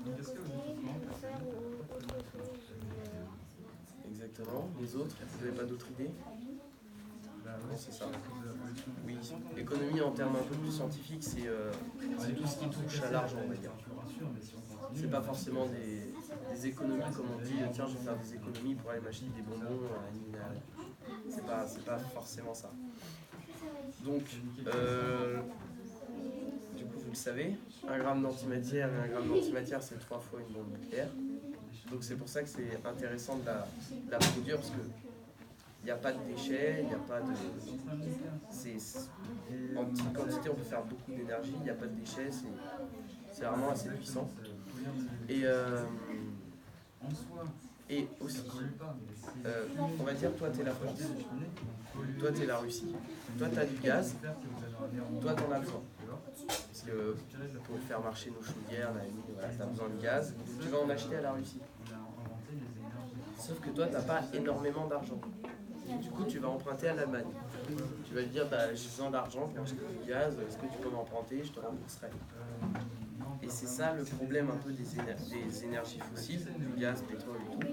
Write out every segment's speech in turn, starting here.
de côté pour faire autre chose. Exactement. Les autres, vous n'avez pas d'autres idées? Non, c'est ça. Oui, l'économie en termes un peu plus scientifiques, c'est tout ce qui touche à l'argent, on va dire. C'est pas forcément des économies comme on dit, tiens, je vais faire des économies pour aller m'acheter des bonbons à une linéaire. C'est pas forcément ça. Donc, du coup, vous le savez, 1 gramme d'antimatière et 1 gramme d'antimatière, c'est 3 fois une bombe nucléaire. Donc c'est pour ça que c'est intéressant de la produire, parce que il n'y a pas de déchets, il n'y a pas de... En petite quantité, on peut faire beaucoup d'énergie, il n'y a pas de déchets, c'est vraiment assez puissant. Et aussi, on va dire, toi, tu es la France, toi, tu es la Russie, toi, tu as du gaz, toi, tu en as besoin. Parce que pour faire marcher nos chaudières, voilà, tu as besoin de gaz, tu vas en acheter à la Russie. Sauf que toi, tu n'as pas énormément d'argent. Du coup, tu vas emprunter à l'Allemagne. Tu vas lui dire, bah, j'ai besoin d'argent pour acheter du gaz, est-ce que tu peux m'emprunter, je te rembourserai. Et c'est ça le problème un peu des énergies fossiles, du gaz, pétrole et tout,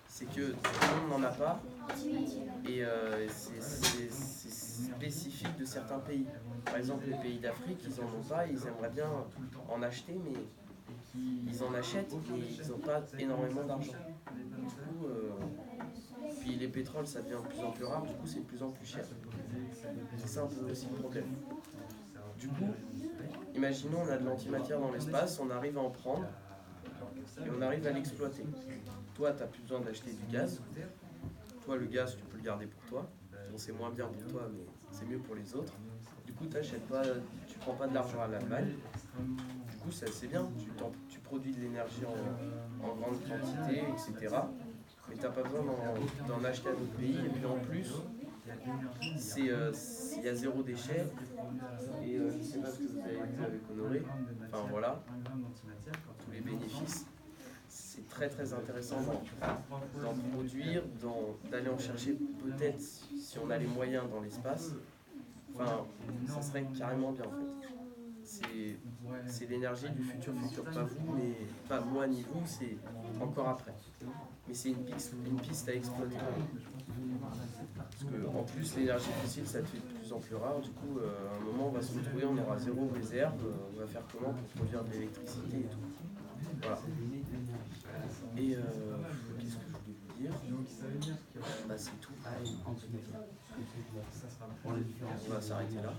c'est que tout le monde n'en a pas, et c'est spécifique de certains pays. Par exemple, les pays d'Afrique, ils n'en ont pas, ils aimeraient bien en acheter, mais ils en achètent, mais ils n'ont pas énormément d'argent. Du coup, puis les pétroles, ça devient de plus en plus rare, du coup c'est de plus en plus cher. C'est ça un peu aussi le problème. Du coup, imaginons on a de l'antimatière dans l'espace, on arrive à en prendre et on arrive à l'exploiter. Toi, tu n'as plus besoin d'acheter du gaz. Toi, le gaz, tu peux le garder pour toi. Bon, c'est moins bien pour toi, mais c'est mieux pour les autres. Du coup, tu prends pas de l'argent à l'Allemagne. Du coup, c'est bien. Tu produis de l'énergie en grande quantité, etc. Mais tu n'as pas besoin d'en acheter à d'autres pays. Et puis en plus, il y a zéro déchet. Et je ne sais pas ce que vous avez vu avec Honoré. Enfin voilà, tous les bénéfices. C'est très très intéressant d'en produire, d'aller en chercher peut-être si on a les moyens dans l'espace. Enfin, ça serait carrément bien en fait. C'est l'énergie du futur, pas vous, mais pas moi ni vous, c'est encore après. Mais c'est une piste à exploiter. Parce que en plus l'énergie fossile ça devient de plus en plus rare, du coup à un moment on va se retrouver, on aura zéro réserve, on va faire comment pour produire de l'électricité et tout. Voilà. Et qu'est-ce que je voulais vous dire? Bah c'est tout. On va s'arrêter là.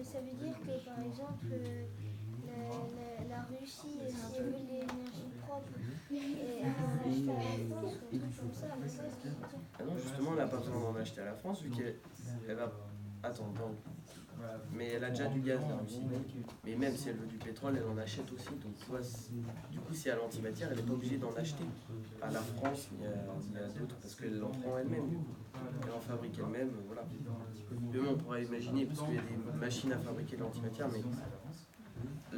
Ça veut dire que par exemple la Russie, si elle veut de l'énergie propre, elle va en acheter à la France ou un truc comme ça, mais ça, c'est dire. Ah non, justement, elle n'a pas besoin d'en acheter à la France, vu qu'elle va... Attends, non. Mais elle a déjà du gaz, la Russie. Mais même si elle veut du pétrole, elle en achète aussi. Donc, du coup, si elle a l'antimatière, elle n'est pas obligée d'en acheter à la France, il y a d'autres, parce qu'elle en prend elle-même. Elle en fabrique elle-même, voilà. Demain, on pourrait imaginer, parce qu'il y a des machines à fabriquer de l'antimatière, mais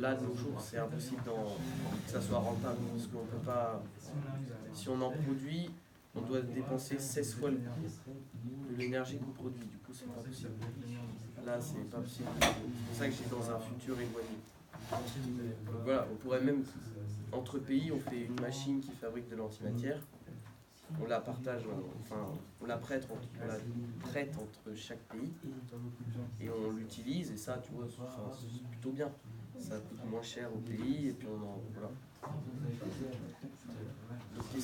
là, de nos jours, c'est impossible que ça soit rentable, parce qu'on peut pas... Si on en produit, on doit dépenser 16 fois de l'énergie qu'on produit, du coup, c'est pas possible. Là, c'est pas possible. C'est pour ça que j'ai dans un futur éloigné. Donc voilà, on pourrait même, entre pays, on fait une machine qui fabrique de l'antimatière, on la partage, on la prête entre chaque pays, et on l'utilise, et ça, tu vois, c'est plutôt bien. Ça coûte moins cher au pays, et puis voilà.